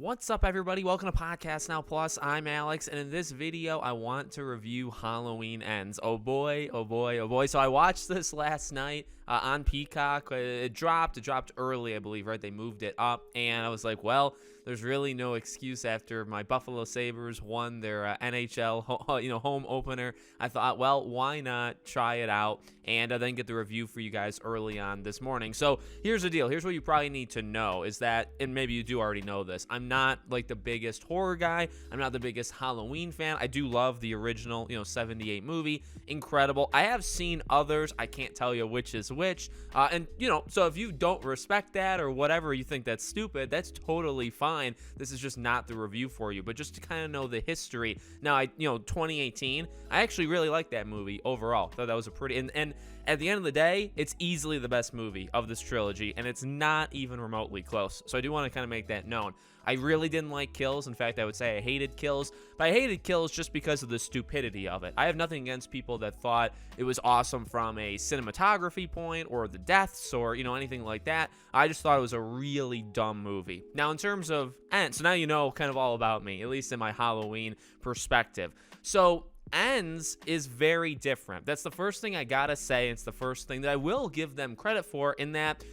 What's up, everybody? Welcome to Podcast Now Plus. I'm Alex, and in this video, I want to review Halloween Ends. Oh boy, oh boy, oh boy. So I watched this last night on Peacock. It dropped early, I believe, right? They moved it up, and I was like, well, there's really no excuse after my Buffalo Sabres won their NHL home opener. I thought, well, why not try it out and then get the review for you guys early on this morning. So here's the deal. Here's what you probably need to know is that, and maybe you do already know this, I'm not like the biggest horror guy. I'm not the biggest Halloween fan. I do love the original, 78 movie. Incredible. I have seen others. I can't tell you which is which. So if you don't respect that or whatever, you think that's stupid, that's totally fine. This is just not the review for you, but just to kind of know the history. Now, 2018, I actually really liked that movie overall. Thought that was a pretty, and at the end of the day, it's easily the best movie of this trilogy, and it's not even remotely close. So I do want to kind of make that known. I really didn't like Kills. In fact, I would say I hated Kills, but I hated Kills just because of the stupidity of it. I have nothing against people that thought it was awesome from a cinematography point or the deaths or, anything like that. I just thought it was a really dumb movie. Now, in terms of Ends, so now you know kind of all about me, at least in my Halloween perspective. So Ends is very different. That's the first thing I gotta say. It's the first thing that I will give them credit for, in that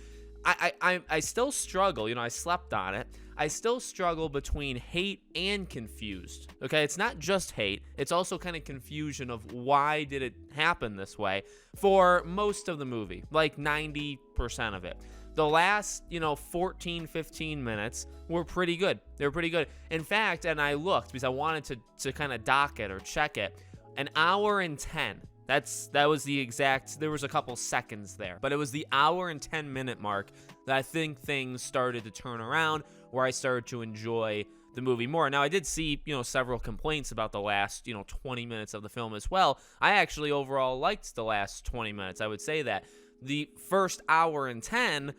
I still struggle. I slept on it. I still struggle between hate and confused. Okay, it's not just hate. It's also kind of confusion of why did it happen this way for most of the movie, like 90% of it. The last, 14, 15 minutes were pretty good. They were pretty good. In fact, and I looked because I wanted to kind of dock it or check it, an hour and 10. That was the exact, there was a couple seconds there, but it was the hour and 10-minute mark that I think things started to turn around, where I started to enjoy the movie more. Now, I did see, several complaints about the last, 20 minutes of the film as well. I actually overall liked the last 20 minutes. I would say that the first hour and 10,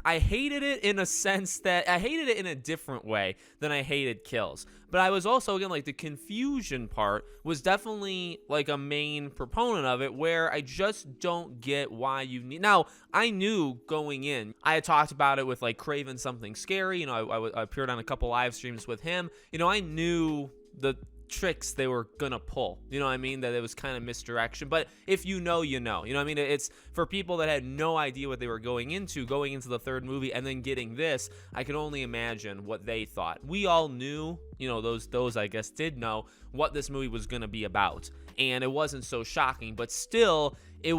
I hated it in a sense that I hated it in a different way than I hated Kills. But I was also, again, like, the confusion part was definitely like a main proponent of it, where I just don't get why you need. Now, I knew going in, I had talked about it with like Craven Something Scary. I appeared on a couple live streams with him. I knew the tricks they were gonna pull, that it was kind of misdirection. But if you know, it's for people that had no idea what they were going into the third movie and then getting this. I can only imagine what they thought. We all knew, those I guess did know what this movie was gonna be about, and it wasn't so shocking. But still, it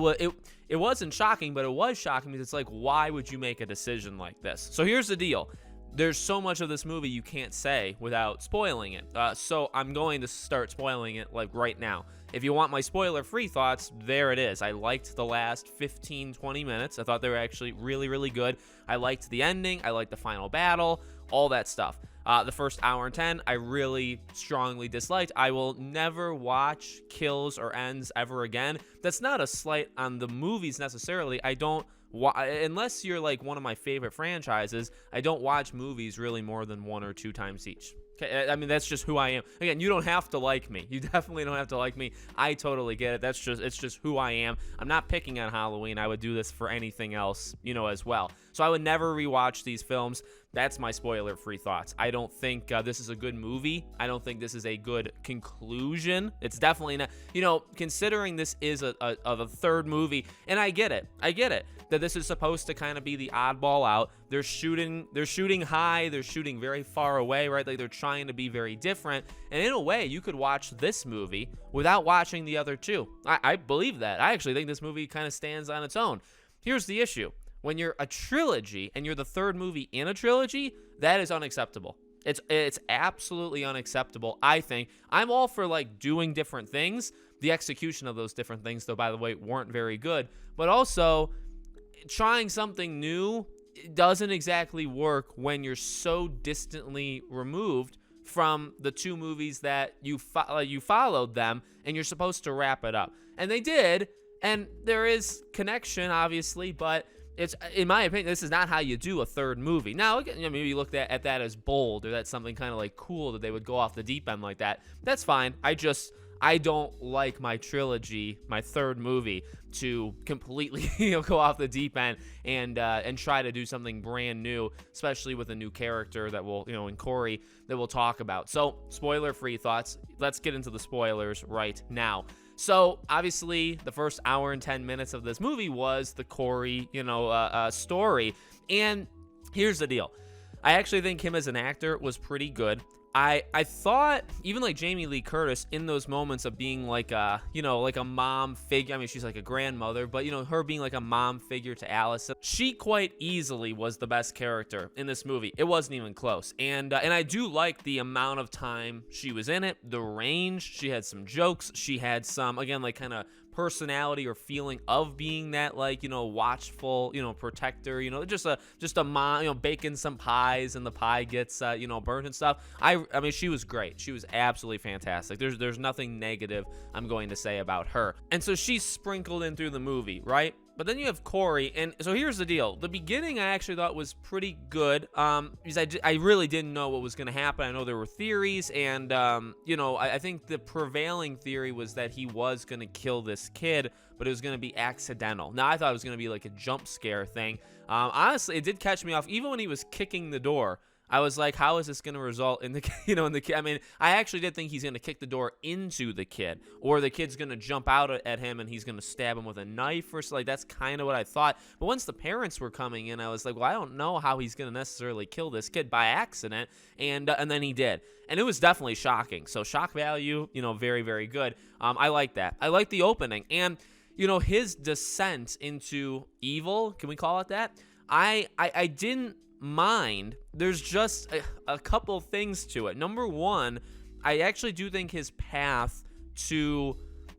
wasn't shocking, but it was shocking because it's like, why would you make a decision like this? So here's the deal. There's so much of this movie you can't say without spoiling it. So I'm going to start spoiling it like right now. If you want my spoiler-free thoughts, there it is. I liked the last 15, 20 minutes. I thought they were actually really, really good. I liked the ending. I liked the final battle, all that stuff. The first hour and 10, I really strongly disliked. I will never watch Kills or Ends ever again. That's not a slight on the movies necessarily. I don't. Unless you're like one of my favorite franchises, I don't watch movies really more than 1 or 2 times each. Okay, I mean, that's just who I am. Again, you don't have to like me. You definitely don't have to like me. I totally get it. It's just who I am. I'm not picking on Halloween. I would do this for anything else, as well. So I would never rewatch these films. That's my spoiler-free thoughts. I don't think this is a good movie. I don't think this is a good conclusion. It's definitely not, considering this is a third movie, and I get it that this is supposed to kind of be the oddball out. They're shooting high, they're shooting very far away, right? Like, they're trying to be very different. And in a way, you could watch this movie without watching the other two. I believe that. I actually think this movie kind of stands on its own. Here's the issue. When you're a trilogy and you're the third movie in a trilogy, that is unacceptable. It's absolutely unacceptable, I think. I'm all for like doing different things. The execution of those different things, though, by the way, weren't very good. But also, trying something new doesn't exactly work when you're so distantly removed from the two movies that you followed them, and you're supposed to wrap it up. And they did, and there is connection, obviously, but it's, in my opinion, this is not how you do a third movie. Now, maybe you look at that as bold, or that's something kind of like cool that they would go off the deep end like that. That's fine. I don't like my trilogy, my third movie, to completely go off the deep end and try to do something brand new, especially with a new character that will, in Corey, that we'll talk about. So spoiler-free thoughts. Let's get into the spoilers right now. So obviously the first hour and 10 minutes of this movie was the Corey, story. And here's the deal. I actually think him as an actor was pretty good. I thought even like Jamie Lee Curtis in those moments of being like a mom figure. I mean, she's like a grandmother, but her being like a mom figure to Allison, she quite easily was the best character in this movie. It wasn't even close. And I do like the amount of time she was in it, the range. She had some jokes. She had some, again, like kind of personality or feeling of being that watchful protector, just a mom, baking some pies and the pie gets burnt and stuff. I mean, she was great. She was absolutely fantastic. There's nothing negative I'm going to say about her. And so she's sprinkled in through the movie, right? But then you have Corey, and so here's the deal. The beginning I actually thought was pretty good, because I really didn't know what was going to happen. I know there were theories, and, I think the prevailing theory was that he was going to kill this kid, but it was going to be accidental. Now, I thought it was going to be like a jump scare thing. Honestly, it did catch me off. Even when he was kicking the door, I was like, how is this going to result in the, in the kid? I mean, I actually did think he's going to kick the door into the kid, or the kid's going to jump out at him and he's going to stab him with a knife or something. Like, that's kind of what I thought. But once the parents were coming in, I was like, well, I don't know how he's going to necessarily kill this kid by accident. And then he did. And it was definitely shocking. So shock value, very, very good. I like that. I like the opening. And, his descent into evil, can we call it that? I didn't mind. There's just a couple things to it. Number one, I actually do think his path to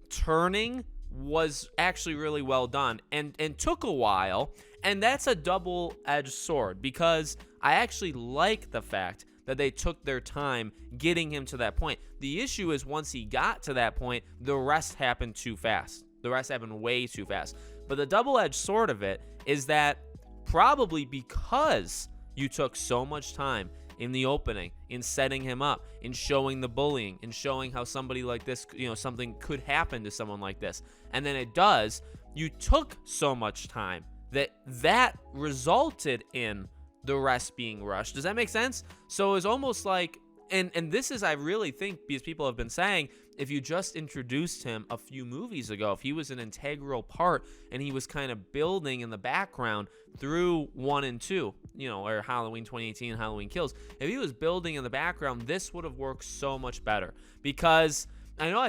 turning was actually really well done and took a while, and that's a double-edged sword, because I actually like the fact that they took their time getting him to that point. The issue is once he got to that point, the rest happened too fast. The rest happened way too fast. But the double-edged sword of it is that probably because you took so much time in the opening, in setting him up, in showing the bullying, in showing how somebody like this, something could happen to someone like this, and then it does, you took so much time that resulted in the rest being rushed. Does that make sense? So it was almost like, and this is, I really think, because people have been saying, if you just introduced him a few movies ago, if he was an integral part and he was kind of building in the background through 1 and 2, or Halloween 2018, Halloween Kills, if he was building in the background, this would have worked so much better. Because I know I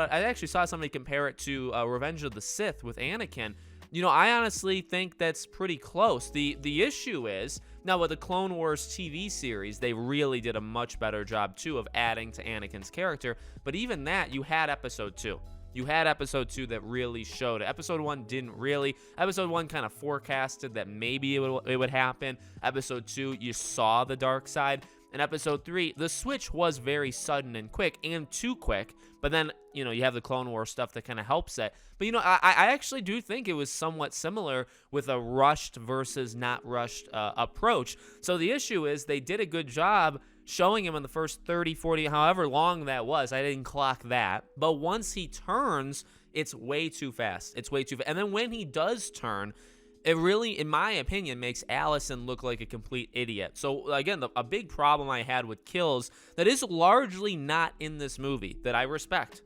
actually saw somebody compare it to Revenge of the Sith with Anakin. I honestly think that's pretty close. The issue is, now with the Clone Wars TV series, they really did a much better job, too, of adding to Anakin's character. But even that, you had Episode 2. You had Episode 2 that really showed it. Episode 1 didn't really. Episode 1 kind of forecasted that maybe it would happen. Episode 2, you saw the dark side. And Episode 3, the switch was very sudden and quick, and too quick. But then, you have the Clone Wars stuff that kind of helps it. But, I actually do think it was somewhat similar with a rushed versus not rushed approach. So the issue is they did a good job showing him in the first 30, 40, however long that was. I didn't clock that. But once he turns, it's way too fast. It's way too fast. And then when he does turn, it really, in my opinion, makes Allison look like a complete idiot. So, again, a big problem I had with Kills that is largely not in this movie that I respect,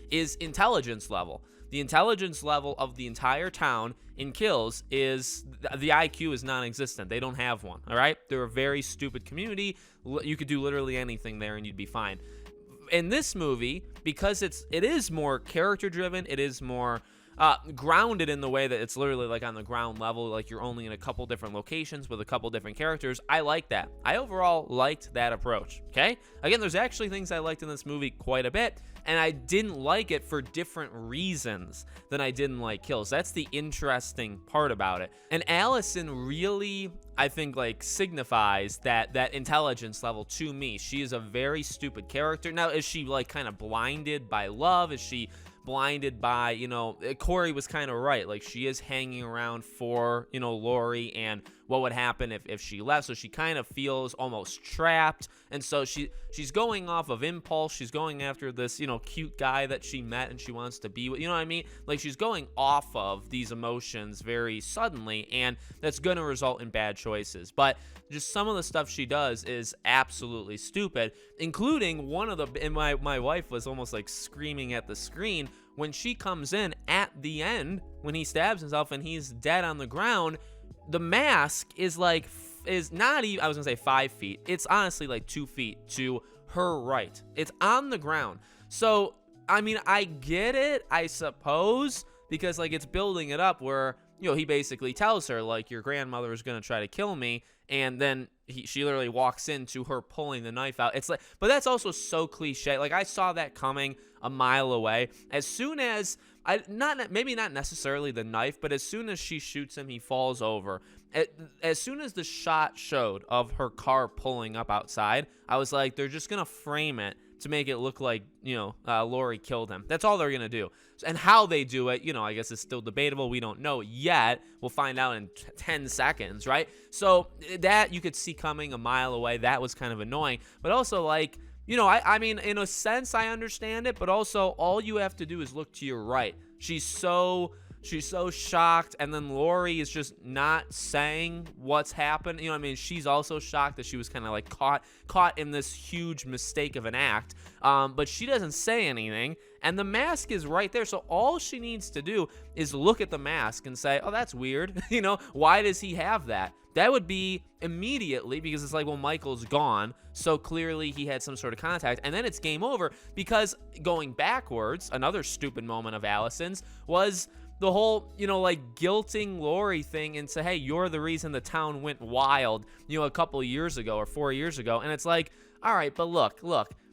is intelligence level. The intelligence level of the entire town in Kills is, the IQ is non-existent. They don't have one, all right? They're a very stupid community. You could do literally anything there and you'd be fine. In this movie, because it is more character-driven, it is more grounded in the way that it's literally like on the ground level, like you're only in a couple different locations with a couple different characters. I like that. I overall liked that approach, okay? Again, there's actually things I liked in this movie quite a bit, and I didn't like it for different reasons than I didn't like Kills. That's the interesting part about it. And Allison really, I think, like, signifies that intelligence level to me. She is a very stupid character. Now, is she, like, kind of blinded by love? Is she blinded by, Corey was kind of right. Like, she is hanging around for, Laurie and what would happen if she left. So she kind of feels almost trapped. And so she's going off of impulse. She's going after this, cute guy that she met and she wants to be with. You know what I mean? Like, she's going off of these emotions very suddenly, and that's going to result in bad choices. But just some of the stuff she does is absolutely stupid, including one of the, and my wife was almost like screaming at the screen when she comes in at the end, when he stabs himself and he's dead on the ground. The mask is not even, I was gonna say 5 feet. It's honestly like 2 feet to her right. It's on the ground. So, I mean, I get it, I suppose, because like it's building it up where, he basically tells her like, your grandmother is gonna try to kill me, and then she literally walks into her pulling the knife out. It's like, but that's also so cliche. Like, I saw that coming a mile away. As soon as maybe not necessarily the knife, but as soon as she shoots him, he falls over. As soon as the shot showed of her car pulling up outside, I was like, they're just gonna frame it to make it look like, Laurie killed him. That's all they're gonna do. And how they do it, I guess is still debatable. We don't know yet. We'll find out in 10 seconds, right? So that you could see coming a mile away. That was kind of annoying. But also, like, I mean, in a sense, I understand it. But also, all you have to do is look to your right. She's so shocked, and then Laurie is just not saying what's happened. I mean, she's also shocked that she was kind of like caught in this huge mistake of an act. But she doesn't say anything, and the mask is right there. So all she needs to do is look at the mask and say, "Oh, that's weird." Why does he have that? That would be immediately, because it's like, well, Michael's gone, so clearly he had some sort of contact, and then it's game over. Because going backwards, another stupid moment of Allison's was the whole, like guilting Laurie thing into, hey, you're the reason the town went wild, a couple years ago or 4 years ago. And it's like, all right, but look,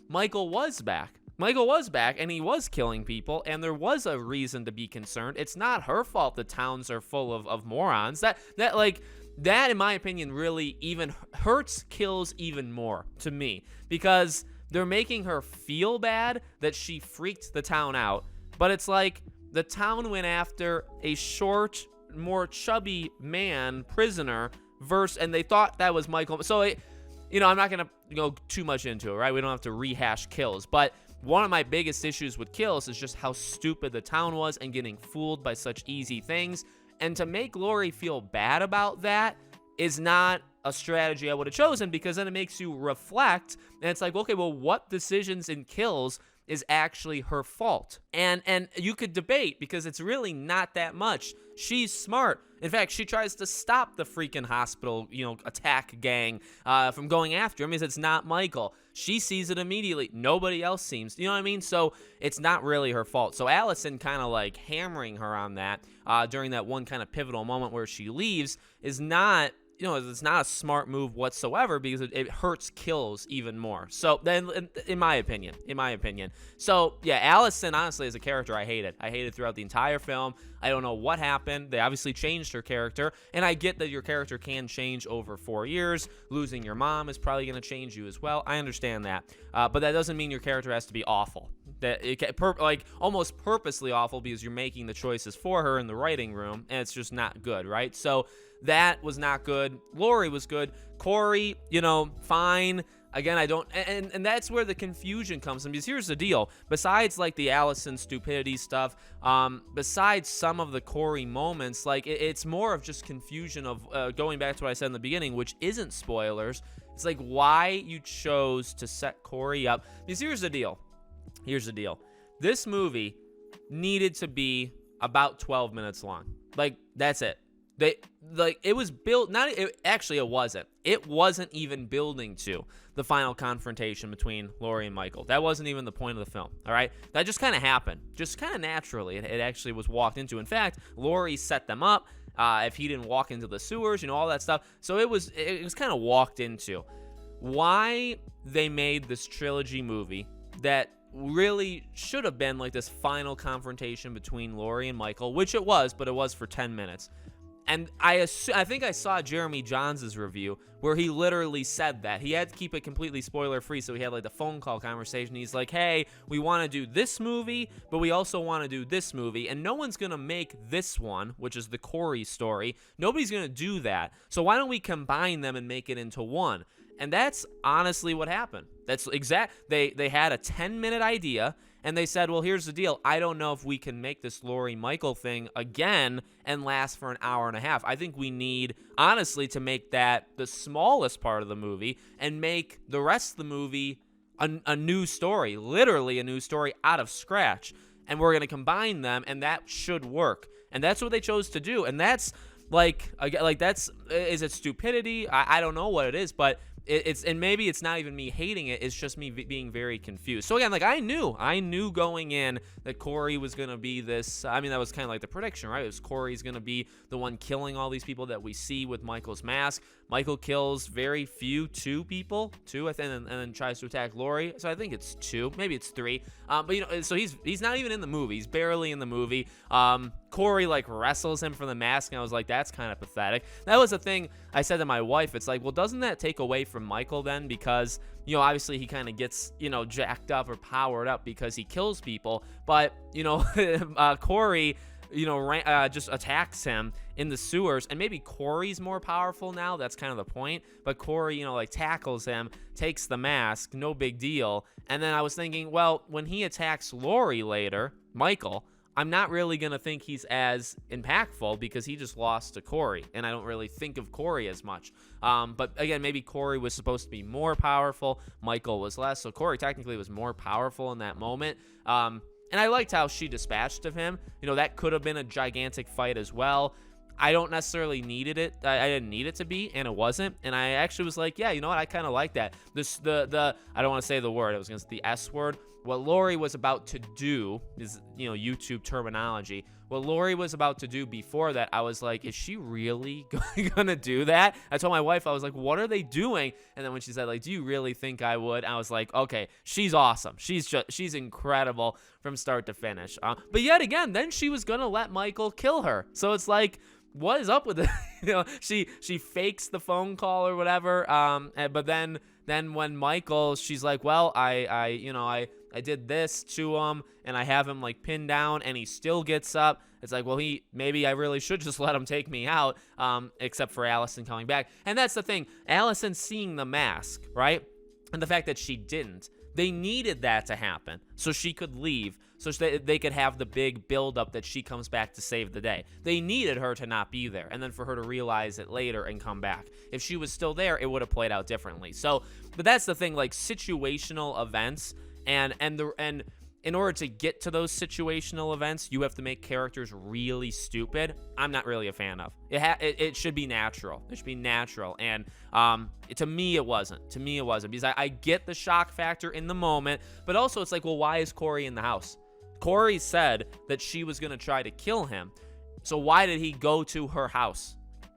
Michael was back. And he was killing people, and there was a reason to be concerned. It's not her fault the towns are full of morons. That, in my opinion, really even hurts kills even more to me, because they're making her feel bad that she freaked the town out. But it's like, the town went after a short, more chubby man prisoner and they thought that was Michael. So, I'm not going to go too much into it, right? We don't have to rehash kills. But one of my biggest issues with kills is just how stupid the town was and getting fooled by such easy things. And to make Laurie feel bad about that is not a strategy I would have chosen, because then it makes you reflect. And it's like, okay, well, what decisions in kills is actually her fault? And you could debate, because it's really not that much. She's smart. In fact, she tries to stop the freaking hospital, attack gang from going after him, because it's not Michael. She sees it immediately. Nobody else seems. You know what I mean? So it's not really her fault. So Allison kind of like hammering her on that during that one kind of pivotal moment where she leaves is not, it's not a smart move whatsoever, because it hurts kills even more. So then, in my opinion. So yeah, Allison, honestly, as a character, I hated throughout the entire film. I don't know what happened. They obviously changed her character, and I get that your character can change over 4 years. Losing your mom is probably going to change you as well. I understand that, but that doesn't mean your character has to be awful. That it almost purposely awful, because you're making the choices for her in the writing room, and it's just not good, right? So that was not good. Laurie was good. Corey, fine. Again, I don't, and that's where the confusion comes in, because here's the deal. Besides, like, the Allison stupidity stuff, besides some of the Corey moments, like, it's more of just confusion of, going back to what I said in the beginning, which isn't spoilers. It's like, why you chose to set Corey up. Because here's the deal. This movie needed to be about 12 minutes long. Like, that's it. It was built, it wasn't. It wasn't even building to the final confrontation between Laurie and Michael. That wasn't even the point of the film, all right? That just kind of happened. Just kind of naturally, it actually was walked into. In fact, Laurie set them up. If he didn't walk into the sewers, all that stuff. So it was kind of walked into. Why they made this trilogy movie that really should have been like this final confrontation between Laurie and Michael, which it was, but it was for 10 minutes. And I think I saw Jeremy Johns' review where he literally said that. He had to keep it completely spoiler-free, so he had like the phone call conversation. He's like, hey, we want to do this movie, but we also want to do this movie, and no one's going to make this one, which is the Corey story. Nobody's going to do that. So why don't we combine them and make it into one? And that's honestly what happened. That's exact. They had a 10-minute idea, and they said, well, here's the deal. I don't know if we can make this Laurie Michael thing again and last for an hour and a half. I think we need, honestly, to make that the smallest part of the movie and make the rest of the movie a new story, literally a new story out of scratch. And we're going to combine them, and that should work. And that's what they chose to do. And that's is it stupidity? I don't know what it is, but and maybe it's not even me hating it. It's just me being very confused. So again, like I knew going in that Corey was going to be this. I mean, that was kind of like the prediction, right? It was Corey's going to be the one killing all these people that we see with Michael's mask. Michael kills very few, two people, I think, and then tries to attack Laurie. So I think it's 2, maybe it's 3. But so he's not even in the movie. He's barely in the movie. Corey like wrestles him for the mask, and I was like, that's kind of pathetic. That was the thing I said to my wife. It's like, well, doesn't that take away from Michael then? Because, obviously he kind of gets, jacked up or powered up because he kills people. But, Corey, just attacks him in the sewers, and maybe Corey's more powerful now. That's kind of the point. But Corey, tackles him, takes the mask, no big deal. And then I was thinking, well, when he attacks Laurie later, Michael, I'm not really going to think he's as impactful because he just lost to Corey, and I don't really think of Corey as much. But again, maybe Corey was supposed to be more powerful. Michael was less. So Corey technically was more powerful in that moment. And I liked how she dispatched of him. That could have been a gigantic fight as well. I don't necessarily needed it. I didn't need it to be, and it wasn't. And I actually was like, yeah, you know what? I kind of like that. I don't want to say the word. I was going to say the S word. What Laurie was about to do is, YouTube terminology. What Laurie was about to do before that, I was like, is she really going to do that? I told my wife, I was like, what are they doing? And then when she said, like, do you really think I would? I was like, okay, she's awesome. She's incredible from start to finish. But yet again, then she was going to let Michael kill her. So it's like, what is up with it? She fakes the phone call or whatever. But then when Michael, she's like, well, I did this to him, and I have him like pinned down, and he still gets up. It's like, well, maybe I really should just let him take me out, except for Allison coming back. And that's the thing, Allison seeing the mask, right? And the fact that she didn't. They needed that to happen so she could leave, so they could have the big build-up that she comes back to save the day. They needed her to not be there, and then for her to realize it later and come back. If she was still there, it would have played out differently. But that's the thing, like situational events, and in order to get to those situational events, you have to make characters really stupid. I'm not really a fan of. It should be natural. It should be natural. And to me, it wasn't. Because I get the shock factor in the moment, but also it's like, well, why is Corey in the house? Corey said that she was going to try to kill him. So why did he go to her house?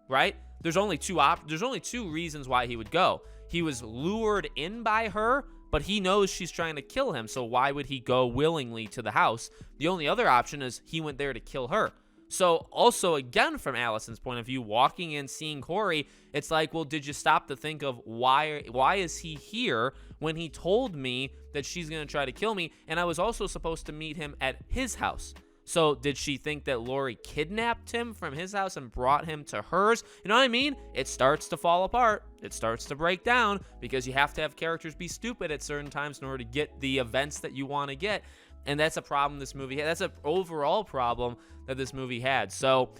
Right? There's only two reasons why he would go. He was lured in by her, but he knows she's trying to kill him, so why would he go willingly to the house? The only other option is he went there to kill her. So also, again, from Allison's point of view, walking in, seeing Corey, it's like, well, did you stop to think of why is he here when he told me that she's going to try to kill me, and I was also supposed to meet him at his house? So did she think that Laurie kidnapped him from his house and brought him to hers? You know what I mean? It starts to fall apart. It starts to break down because you have to have characters be stupid at certain times in order to get the events that you want to get. And that's a problem this movie had. That's an overall problem that this movie had. So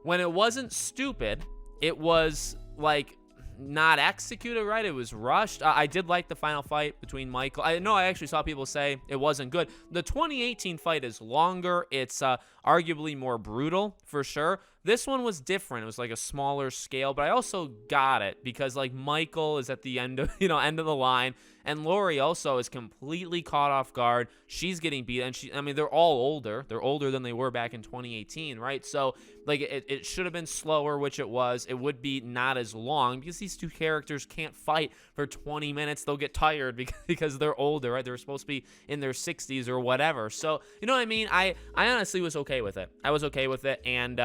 when it wasn't stupid, it was like not executed right. It was rushed. I did like the final fight between Michael. I actually saw people say it wasn't good. The 2018 fight is longer. It's arguably more brutal for sure. This one was different. It was like a smaller scale, but I also got it because like Michael is at the end of the line, and Laurie also is completely caught off guard. She's getting beat, and they're all older. They're older than they were back in 2018, right? So like it should have been slower, which it was. It would be not as long because these two characters can't fight for 20 minutes. They'll get tired because they're older, right? They're supposed to be in their 60s or whatever. So you know what I mean? I honestly was okay with it. I was okay with it, and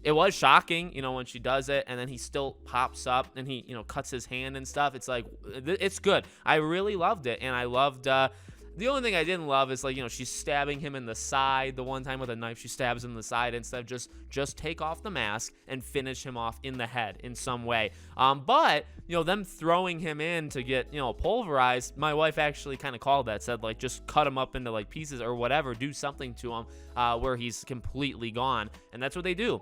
it was shocking, when she does it, and then he still pops up and he, cuts his hand and stuff. It's like, it's good. I really loved it, and I loved, the only thing I didn't love is, like, she's stabbing him in the side. The one time with a knife, she stabs him in the side instead of just take off the mask and finish him off in the head in some way. But, them throwing him in to get, pulverized, my wife actually kind of called that, said, like, just cut him up into, like, pieces or whatever, do something to him where he's completely gone. And that's what they do.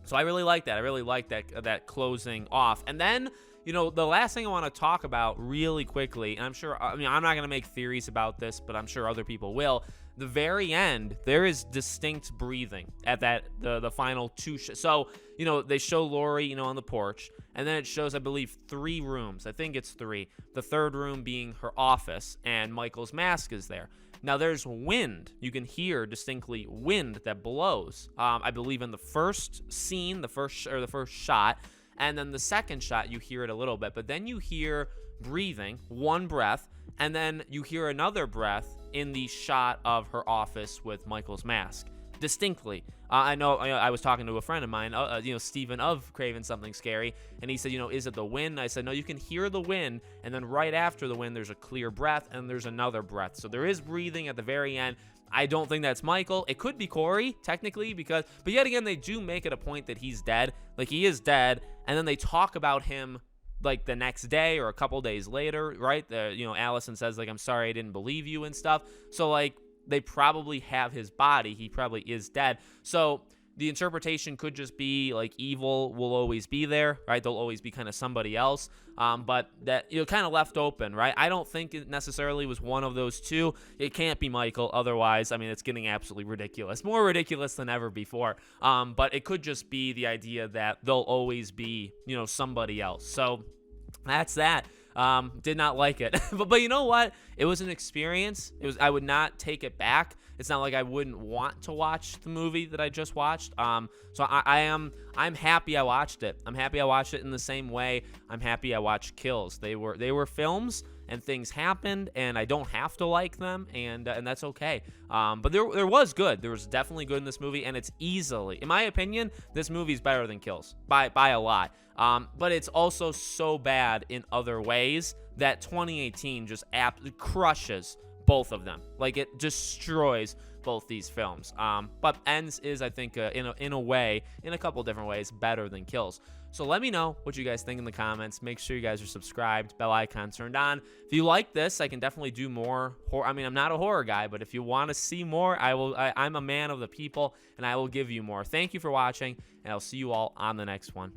So I really like that. I really like that closing off. And then, the last thing I want to talk about really quickly, and I'm not going to make theories about this, but I'm sure other people will. The very end, there is distinct breathing at the final two. So, they show Laurie, on the porch, and then it shows, I believe, 3 rooms. I think it's 3. The third room being her office, and Michael's mask is there. Now, there's wind. You can hear distinctly wind that blows. I believe in the first scene, the first shot, and then the second shot, you hear it a little bit. But then you hear breathing, one breath, and then you hear another breath in the shot of her office with Michael's mask. Distinctly. I know I was talking to a friend of mine, Steven of Craven Something Scary, and he said, is it the wind? I said, no, you can hear the wind, and then right after the wind, there's a clear breath, and there's another breath. So there is breathing at the very end. I don't think that's Michael. It could be Corey, technically, but yet again, they do make it a point that he's dead. Like, he is dead, and then they talk about him, like, the next day or a couple days later, right? Allison says, like, I'm sorry I didn't believe you and stuff. So, like, they probably have his body. He probably is dead. So the interpretation could just be, like, evil will always be there, right? They'll always be kind of somebody else. But that, kind of left open, right? I don't think it necessarily was one of those two. It can't be Michael. Otherwise, I mean, it's getting absolutely ridiculous. More ridiculous than ever before. But it could just be the idea that they'll always be, somebody else. So that's that. Did not like it. but you know what? It was an experience. I would not take it back. It's not like I wouldn't want to watch the movie that I just watched. So I'm happy I watched it. I'm happy I watched it in the same way I'm happy I watched Kills. They were films, and things happened, and I don't have to like them, and that's okay. But there was good. There was definitely good in this movie, and it's easily, in my opinion, this movie's better than Kills by a lot. But it's also so bad in other ways that 2018 just crushes both of them. Like, it destroys both these films. But Ends is, I think, in a couple different ways, better than Kills. So let me know what you guys think in the comments. Make sure you guys are subscribed, bell icon turned on. If you like this, I can definitely do more horror. I mean, I'm not a horror guy, but if you want to see more, I'm a man of the people, and I will give you more. Thank you for watching, and I'll see you all on the next one.